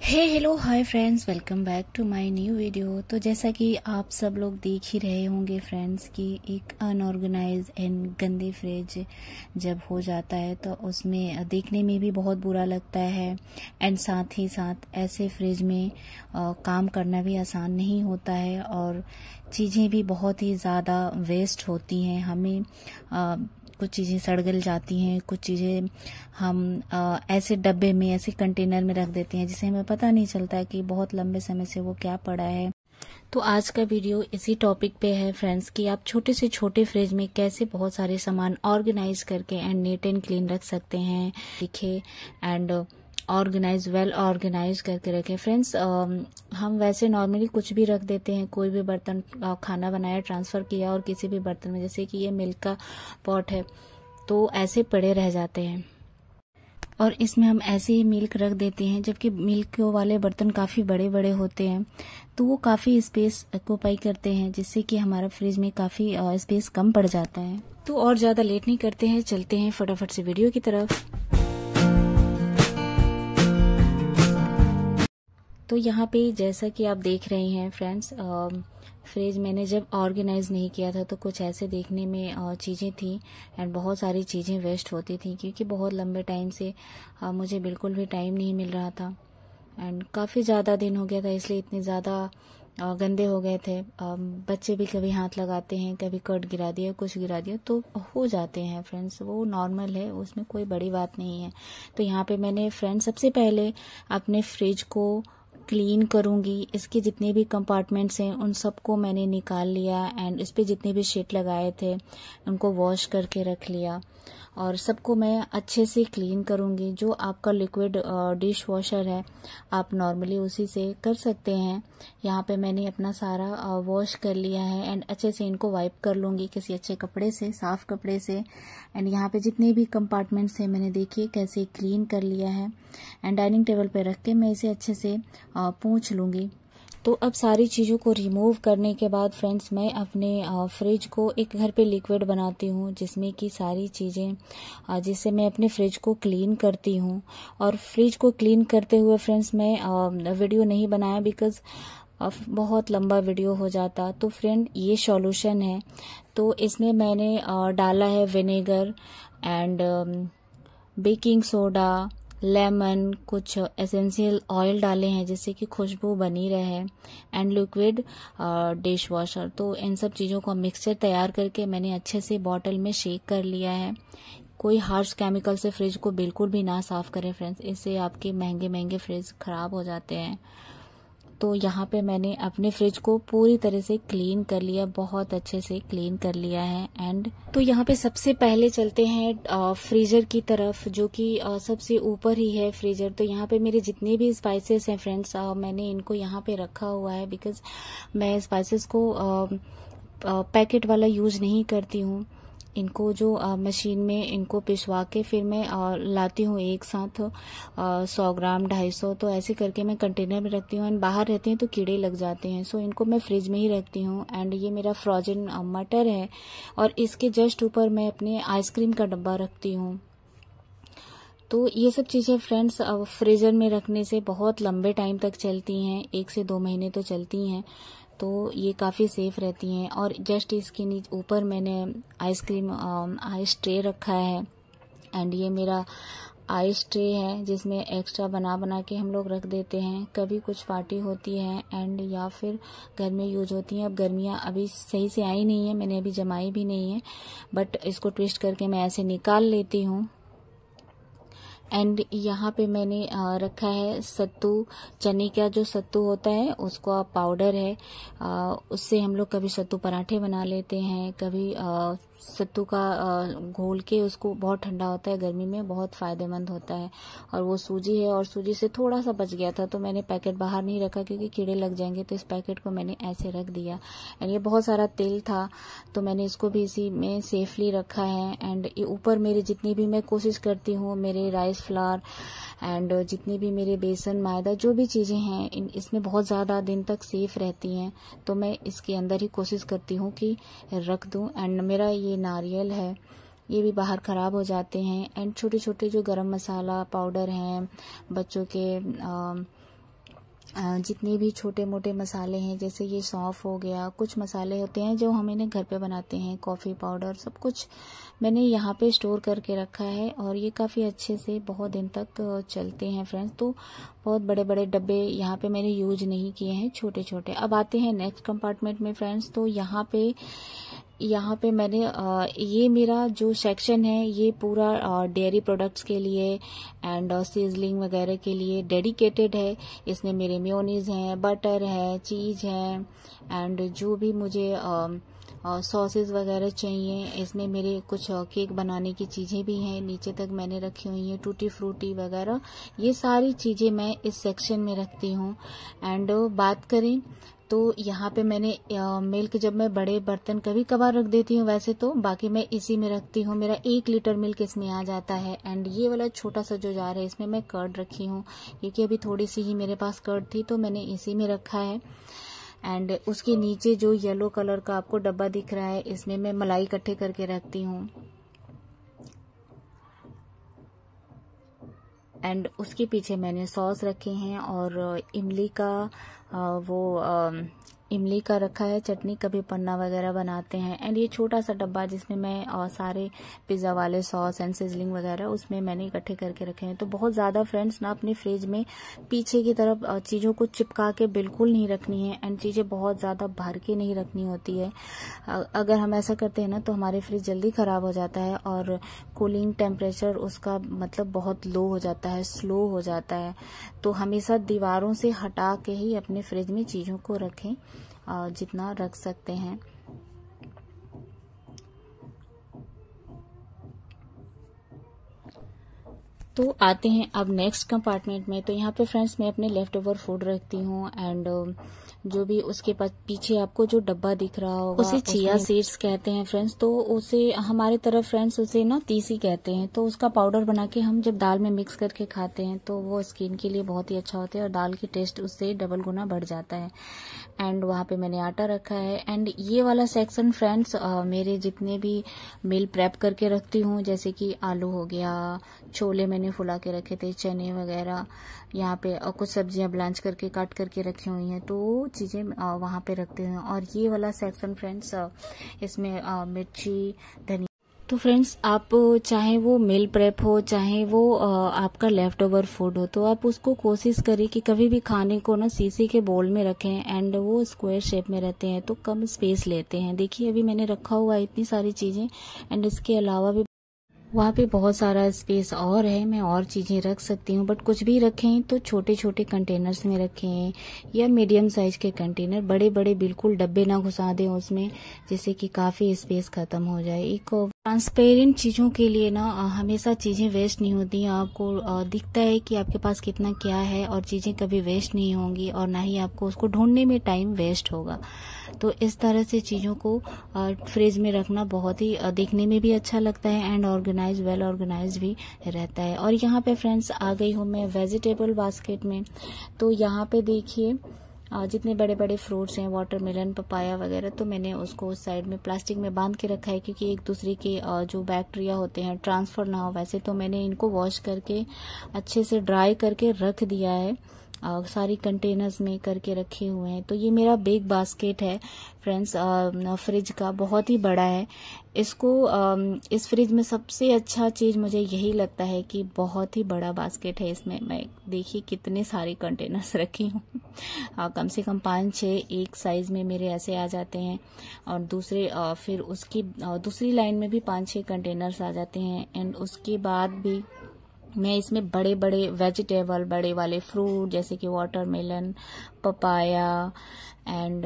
Hello hi friends, welcome back to my new video. तो जैसा कि आप सब लोग देख ही रहे होंगे फ्रेंड्स कि एक अनऑर्गेनाइज एंड गंदी फ्रिज जब हो जाता है तो उसमें देखने में भी बहुत बुरा लगता है एंड साथ ही साथ ऐसे फ्रिज में काम करना भी आसान नहीं होता है और चीज़ें भी बहुत ही ज़्यादा वेस्ट होती हैं। हमें कुछ चीज़ें सड़ गल जाती हैं, कुछ चीज़ें हम ऐसे डब्बे में, ऐसे कंटेनर में रख देते हैं जिसे हमें पता नहीं चलता है कि बहुत लंबे समय से वो क्या पड़ा है। तो आज का वीडियो इसी टॉपिक पे है फ्रेंड्स कि आप छोटे से छोटे फ्रिज में कैसे बहुत सारे सामान ऑर्गेनाइज करके एंड नीट एंड क्लीन रख सकते हैं। दिखे एंड ऑर्गेनाइज वेल ऑर्गेनाइज करके रखें फ्रेंड्स। हम वैसे नॉर्मली कुछ भी रख देते हैं, कोई भी बर्तन खाना बनाया, ट्रांसफर किया और किसी भी बर्तन में, जैसे कि ये मिल्क का पॉट है तो ऐसे पड़े रह जाते हैं और इसमें हम ऐसे ही मिल्क रख देते हैं, जबकि मिल्क वाले बर्तन काफ़ी बड़े बड़े होते हैं तो वो काफ़ी स्पेस ऑक्यूपाई करते हैं, जिससे कि हमारा फ्रिज में काफ़ी स्पेस कम पड़ जाता है। तो और ज़्यादा लेट नहीं करते हैं, चलते हैं फटाफट से वीडियो की तरफ। तो यहाँ पे जैसा कि आप देख रहे हैं फ्रेंड्स, फ्रिज मैंने जब ऑर्गेनाइज नहीं किया था तो कुछ ऐसे देखने में चीज़ें थी एंड बहुत सारी चीज़ें वेस्ट होती थी, क्योंकि बहुत लंबे टाइम से मुझे बिल्कुल भी टाइम नहीं मिल रहा था एंड काफ़ी ज़्यादा दिन हो गया था, इसलिए इतने ज़्यादा गंदे हो गए थे। बच्चे भी कभी हाथ लगाते हैं, कभी कट गिरा दिया, कुछ गिरा दिया, तो हो जाते हैं फ्रेंड्स, वो नॉर्मल है, उसमें कोई बड़ी बात नहीं है। तो यहाँ पे मैंने फ्रेंड्स सबसे पहले अपने फ्रिज को क्लीन करूंगी। इसके जितने भी कंपार्टमेंट्स हैं उन सबको मैंने निकाल लिया एंड इस पे जितने भी शीट लगाए थे उनको वॉश करके रख लिया और सबको मैं अच्छे से क्लीन करूंगी। जो आपका लिक्विड डिश वॉशर है आप नॉर्मली उसी से कर सकते हैं। यहाँ पे मैंने अपना सारा वॉश कर लिया है एंड अच्छे से इनको वाइप कर लूंगी किसी अच्छे कपड़े से, साफ कपड़े से। एंड यहाँ पे जितने भी कंपार्टमेंट्स हैं मैंने देखिए कैसे क्लीन कर लिया है एंड डाइनिंग टेबल पे रख के मैं इसे अच्छे से पोंछ लूंगी। तो अब सारी चीज़ों को रिमूव करने के बाद फ्रेंड्स मैं अपने फ्रिज को एक घर पे लिक्विड बनाती हूँ, जिसमें कि सारी चीज़ें, जिससे मैं अपने फ्रिज को क्लीन करती हूँ। और फ्रिज को क्लीन करते हुए फ्रेंड्स मैं वीडियो नहीं बनाया बिकॉज बहुत लंबा वीडियो हो जाता। तो फ्रेंड ये सॉल्यूशन है। तो इसमें मैंने डाला है vinegar and baking soda, lemon, कुछ एसेंशियल ऑयल डाले हैं जिससे कि खुशबू बनी रहे एंड लिक्विड डिश वॉशर। तो इन सब चीज़ों का मिक्सचर तैयार करके मैंने अच्छे से बॉटल में शेक कर लिया है। कोई हार्श केमिकल से फ्रिज को बिल्कुल भी ना साफ करें फ्रेंड्स, इससे आपके महंगे महंगे फ्रिज खराब हो जाते हैं। तो यहाँ पे मैंने अपने फ्रिज को पूरी तरह से क्लीन कर लिया, बहुत अच्छे से क्लीन कर लिया है। एंड तो यहाँ पे सबसे पहले चलते हैं फ्रीजर की तरफ, जो कि सबसे ऊपर ही है फ्रीजर। तो यहाँ पे मेरे जितने भी स्पाइसेस हैं फ्रेंड्स, मैंने इनको यहाँ पे रखा हुआ है बिकॉज मैं स्पाइसेस को पैकेट वाला यूज नहीं करती हूँ। इनको जो मशीन में इनको पिसवा के फिर मैं लाती हूँ एक साथ 100 ग्राम 250, तो ऐसे करके मैं कंटेनर में रखती हूँ एंड बाहर रहते हैं तो कीड़े लग जाते हैं, सो इनको मैं फ्रिज में ही रखती हूँ। एंड ये मेरा फ्रोजन मटर है और इसके जस्ट ऊपर मैं अपने आइसक्रीम का डब्बा रखती हूँ। तो ये सब चीज़ें फ्रेंड्स फ्रीजर में रखने से बहुत लंबे टाइम तक चलती हैं, 1 से 2 महीने तो चलती हैं, तो ये काफ़ी सेफ रहती हैं। और जस्ट इसके नीचे ऊपर मैंने आइसक्रीम आइस ट्रे रखा है एंड ये मेरा आइस ट्रे है जिसमें एक्स्ट्रा बना बना के हम लोग रख देते हैं, कभी कुछ पार्टी होती है एंड या फिर घर में यूज होती हैं। अब गर्मियाँ अभी सही से आई नहीं है, मैंने अभी जमाई भी नहीं है, बट इसको ट्विस्ट करके मैं ऐसे निकाल लेती हूँ। एंड यहाँ पे मैंने रखा है सत्तू, चने का जो सत्तू होता है उसको पाउडर है, उससे हम लोग कभी सत्तू पराठे बना लेते हैं, कभी सत्तू का घोल के, उसको बहुत ठंडा होता है गर्मी में, बहुत फायदेमंद होता है। और वो सूजी है और सूजी से थोड़ा सा बच गया था तो मैंने पैकेट बाहर नहीं रखा क्योंकि कीड़े लग जाएंगे, तो इस पैकेट को मैंने ऐसे रख दिया। एंड ये बहुत सारा तेल था तो मैंने इसको भी इसी में सेफली रखा है। एंड ये ऊपर मेरे जितनी भी मैं कोशिश करती हूँ, मेरे राइस फ्लावर एंड जितनी भी मेरे बेसन मैदा जो भी चीज़ें हैं इसमें बहुत ज़्यादा दिन तक सेफ रहती हैं, तो मैं इसके अंदर ही कोशिश करती हूँ कि रख दूँ। एंड मेरा ये नारियल है, ये भी बाहर ख़राब हो जाते हैं। एंड छोटे छोटे जो गरम मसाला पाउडर हैं, बच्चों के जितने भी छोटे मोटे मसाले हैं, जैसे ये सौंफ हो गया, कुछ मसाले होते हैं जो हम इन्हें घर पे बनाते हैं, कॉफ़ी पाउडर, सब कुछ मैंने यहाँ पे स्टोर करके रखा है और ये काफ़ी अच्छे से बहुत दिन तक चलते हैं फ्रेंड्स। तो बहुत बड़े बड़े डब्बे यहाँ पे मैंने यूज नहीं किए हैं, छोटे छोटे। अब आते हैं नेक्स्ट कंपार्टमेंट में फ्रेंड्स। तो यहाँ पे मैंने ये मेरा जो सेक्शन है ये पूरा डेयरी प्रोडक्ट्स के लिए एंड सीजलिंग वगैरह के लिए डेडिकेटेड है। इसमें मेरे मेयोनीज हैं, बटर है, चीज़ है एंड जो भी मुझे सॉसेस वगैरह चाहिए। इसमें मेरे कुछ केक बनाने की चीज़ें भी हैं, नीचे तक मैंने रखी हुई हैं, टूटी फ्रूटी वगैरह, ये सारी चीज़ें मैं इस सेक्शन में रखती हूँ। एंड बात करें तो यहाँ पे मैंने मिल्क, जब मैं बड़े बर्तन कभी कभार रख देती हूँ, वैसे तो बाकी मैं इसी में रखती हूँ। मेरा 1 लीटर मिल्क इसमें आ जाता है। एंड ये वाला छोटा सा जो जार है इसमें मैं कर्ड रखी हूँ, क्योंकि अभी थोड़ी सी ही मेरे पास कर्ड थी तो मैंने इसी में रखा है। एंड उसके नीचे जो येलो कलर का आपको डब्बा दिख रहा है, इसमें मैं मलाई इकट्ठे करके रखती हूँ। एंड उसके पीछे मैंने सॉस रखे हैं और इमली का इमली का रखा है चटनी, कभी पन्ना वगैरह बनाते हैं। एंड ये छोटा सा डब्बा जिसमें मैं सारे पिज़्ज़ा वाले सॉस एंड सिजलिंग वगैरह उसमें मैंने इकट्ठे करके रखे हैं। तो बहुत ज़्यादा फ्रेंड्स ना अपने फ्रिज में पीछे की तरफ चीज़ों को चिपका के बिल्कुल नहीं रखनी है एंड चीज़ें बहुत ज़्यादा भर के नहीं रखनी होती है। अगर हम ऐसा करते हैं ना तो हमारे फ्रिज जल्दी ख़राब हो जाता है और कूलिंग टेम्परेचर उसका मतलब बहुत लो हो जाता है, स्लो हो जाता है। तो हमेशा दीवारों से हटा के ही अपने फ्रिज में चीज़ों को रखें, जितना रख सकते हैं। तो आते हैं अब नेक्स्ट कंपार्टमेंट में। तो यहाँ पे फ्रेंड्स मैं अपने लेफ्ट ओवर फूड रखती हूँ एंड जो भी उसके पास पीछे आपको जो डब्बा दिख रहा होगा उसे चिया सीड्स कहते हैं फ्रेंड्स। तो उसे हमारे तरफ फ्रेंड्स उसे ना तीसी कहते हैं। तो उसका पाउडर बना के हम जब दाल में मिक्स करके खाते हैं तो वो स्किन के लिए बहुत ही अच्छा होता है और दाल की टेस्ट उससे डबल गुना बढ़ जाता है। एंड वहाँ पे मैंने आटा रखा है। एंड ये वाला सेक्शन फ्रेंड्स मेरे जितने भी मील प्रेप करके रखती हूँ, जैसे कि आलू हो गया, छोले मैंने फुला के रखे थे, चने वगैरह, यहाँ पे कुछ सब्जियां ब्लांच करके काट करके रखी हुई हैं, तो चीज़ें वहाँ पे रखते हैं। और ये वाला सेक्शन फ्रेंड्स इसमें मिर्ची, धनिया। तो फ्रेंड्स आप चाहे वो मील प्रेप हो, चाहे वो आपका लेफ्ट ओवर फूड हो, तो आप उसको कोशिश करें कि कभी भी खाने को ना शीशे के बोल में रखें एंड वो स्क्वायर शेप में रहते हैं तो कम स्पेस लेते हैं। देखिए अभी मैंने रखा हुआ है इतनी सारी चीज़ें एंड इसके अलावा भी वहाँ पे बहुत सारा स्पेस और है, मैं और चीज़ें रख सकती हूँ। बट कुछ भी रखें तो छोटे छोटे कंटेनर्स में रखें या मीडियम साइज के कंटेनर, बड़े बड़े बिल्कुल डब्बे ना घुसा दें उसमें, जिससे कि काफ़ी स्पेस खत्म हो जाए। एक ट्रांसपेरेंट चीज़ों के लिए ना हमेशा चीज़ें वेस्ट नहीं होती हैं। आपको दिखता है कि आपके पास कितना क्या है और चीज़ें कभी वेस्ट नहीं होंगी और ना ही आपको उसको ढूंढने में टाइम वेस्ट होगा। तो इस तरह से चीज़ों को फ्रिज में रखना बहुत ही देखने में भी अच्छा लगता है एंड ऑर्गेनाइज, वेल ऑर्गेनाइज भी रहता है। और यहाँ पे फ्रेंड्स आ गई हूँ मैं वेजिटेबल बास्केट में। तो यहाँ पे देखिए जितने बड़े बड़े फ्रूट्स हैं, वाटरमेलन, पपाया वगैरह, तो मैंने उसको उस साइड में प्लास्टिक में बांध के रखा है, क्योंकि एक दूसरे के जो बैक्टीरिया होते हैं ट्रांसफर ना हो। वैसे तो मैंने इनको वॉश करके अच्छे से ड्राई करके रख दिया है, सारी कंटेनर्स में करके रखे हुए हैं। तो ये मेरा बिग बास्केट है फ्रेंड्स, फ्रिज का बहुत ही बड़ा है। इसको इस फ्रिज में सबसे अच्छा चीज़ मुझे यही लगता है कि बहुत ही बड़ा बास्केट है। इसमें मैं देखिए कितने सारे कंटेनर्स रखी हूँ, कम से कम 5-6 एक साइज में मेरे ऐसे आ जाते हैं और दूसरे फिर उसकी दूसरी लाइन में भी 5-6 कंटेनर्स आ जाते हैं। एंड उसके बाद भी मैं इसमें बड़े बड़े वेजिटेबल, बड़े वाले फ्रूट जैसे कि वाटरमेलन, पपाया एंड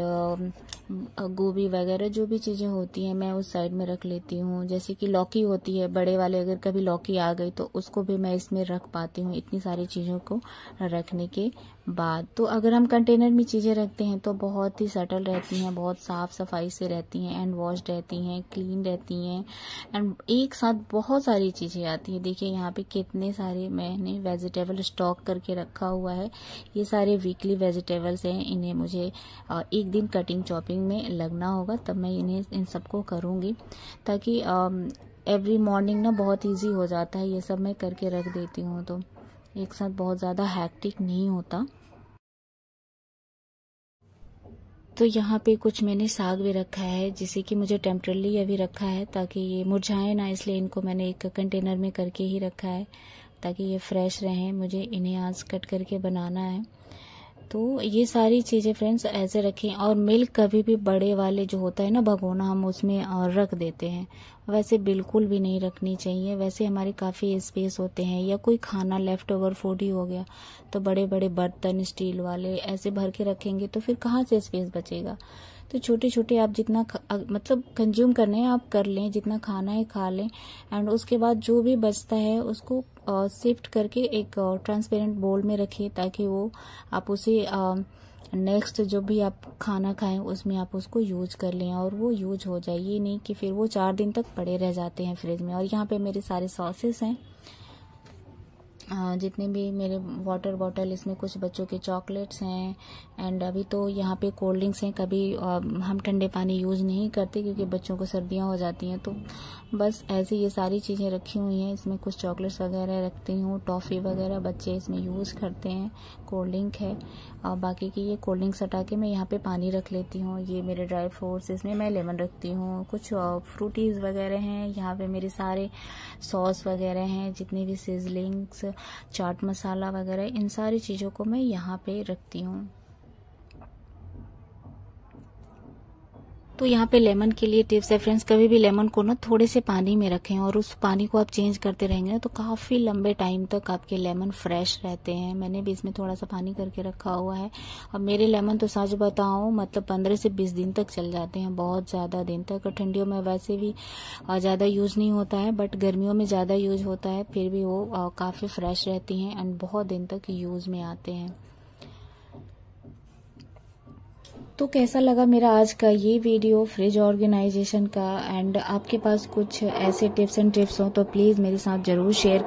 गोभी वगैरह जो भी चीज़ें होती हैं मैं उस साइड में रख लेती हूँ। जैसे कि लौकी होती है बड़े वाले, अगर कभी लौकी आ गई तो उसको भी मैं इसमें रख पाती हूँ, इतनी सारी चीज़ों को रखने के बाद। तो अगर हम कंटेनर में चीज़ें रखते हैं तो बहुत ही सटल रहती हैं, बहुत साफ सफाई से रहती हैं एंड वॉश रहती हैं, क्लीन रहती हैं एंड एक साथ बहुत सारी चीज़ें आती हैं। देखिए यहाँ पे कितने सारे मैंने वेजिटेबल स्टॉक करके रखा हुआ है। ये सारे वीकली वेजिटेबल्स हैं, इन्हें मुझे एक दिन कटिंग चॉपिंग में लगना होगा, तब मैं इन्हें इन सबको करूँगी, ताकि एवरी मॉर्निंग ना बहुत इजी हो जाता है। ये सब मैं करके रख देती हूँ तो एक साथ बहुत ज़्यादा हैक्टिक नहीं होता। तो यहाँ पे कुछ मैंने साग भी रखा है, जिसे कि मुझे टेम्परली अभी रखा है ताकि ये मुरझाए ना, इसलिए इनको मैंने एक कंटेनर में करके ही रखा है ताकि ये फ्रेश रहें। मुझे इन्हें आज कट करके बनाना है। तो ये सारी चीज़ें फ्रेंड्स ऐसे रखें। और मिल्क कभी भी बड़े वाले जो होता है ना भगोना, हम उसमें रख देते हैं, वैसे बिल्कुल भी नहीं रखनी चाहिए। वैसे हमारे काफ़ी स्पेस होते हैं, या कोई खाना लेफ्ट ओवर फूड ही हो गया तो बड़े बड़े बर्तन स्टील वाले ऐसे भर के रखेंगे तो फिर कहाँ से स्पेस बचेगा। तो छोटे छोटे आप जितना मतलब कंज्यूम करने हैं आप कर लें, जितना खाना है खा लें। एंड उसके बाद जो भी बचता है उसको शिफ्ट करके एक ट्रांसपेरेंट बोल में रखिए ताकि वो आप उसे नेक्स्ट जो भी आप खाना खाएं उसमें आप उसको यूज कर लें और वो यूज हो जाए। ये नहीं कि फिर वो 4 दिन तक पड़े रह जाते हैं फ्रिज में। और यहाँ पे मेरे सारे सॉसेस हैं, जितने भी मेरे वाटर बॉटल, इसमें कुछ बच्चों के चॉकलेट्स हैं। एंड अभी तो यहाँ पे कोल्ड ड्रिंक्स हैं। कभी हम ठंडे पानी यूज़ नहीं करते क्योंकि बच्चों को सर्दियाँ हो जाती हैं, तो बस ऐसे ये सारी चीज़ें रखी हुई हैं। इसमें कुछ चॉकलेट्स वगैरह रखती हूँ, टॉफ़ी वगैरह बच्चे इसमें यूज़ करते हैं। कोल्ड ड्रिंक है और बाकी की ये कोल्ड ड्रिंक्स हटा के मैं यहाँ पे पानी रख लेती हूँ। ये मेरे ड्राई फ्रूट्स, इसमें मैं लेमन रखती हूँ। कुछ फ्रूटीज़ वगैरह हैं। यहाँ पे मेरे सारे सॉस वगैरह हैं, जितने भी सीजलिंग्स, चाट मसाला वगैरह, इन सारी चीज़ों को मैं यहाँ पे रखती हूँ। तो यहाँ पे लेमन के लिए टिप्स है फ्रेंड्स, कभी भी लेमन को ना थोड़े से पानी में रखें और उस पानी को आप चेंज करते रहेंगे ना तो काफ़ी लंबे टाइम तक आपके लेमन फ्रेश रहते हैं। मैंने भी इसमें थोड़ा सा पानी करके रखा हुआ है और मेरे लेमन तो सच बताऊं मतलब 15 से 20 दिन तक चल जाते हैं, बहुत ज़्यादा दिन तक। ठंडियों में वैसे भी ज़्यादा यूज़ नहीं होता है, बट गर्मियों में ज़्यादा यूज होता है, फिर भी वो काफ़ी फ्रेश रहती हैं एंड बहुत दिन तक यूज़ में आते हैं। तो कैसा लगा मेरा आज का ये वीडियो फ्रिज ऑर्गेनाइजेशन का, एंड आपके पास कुछ ऐसे टिप्स एंड ट्रिक्स हो तो प्लीज़ मेरे साथ ज़रूर शेयर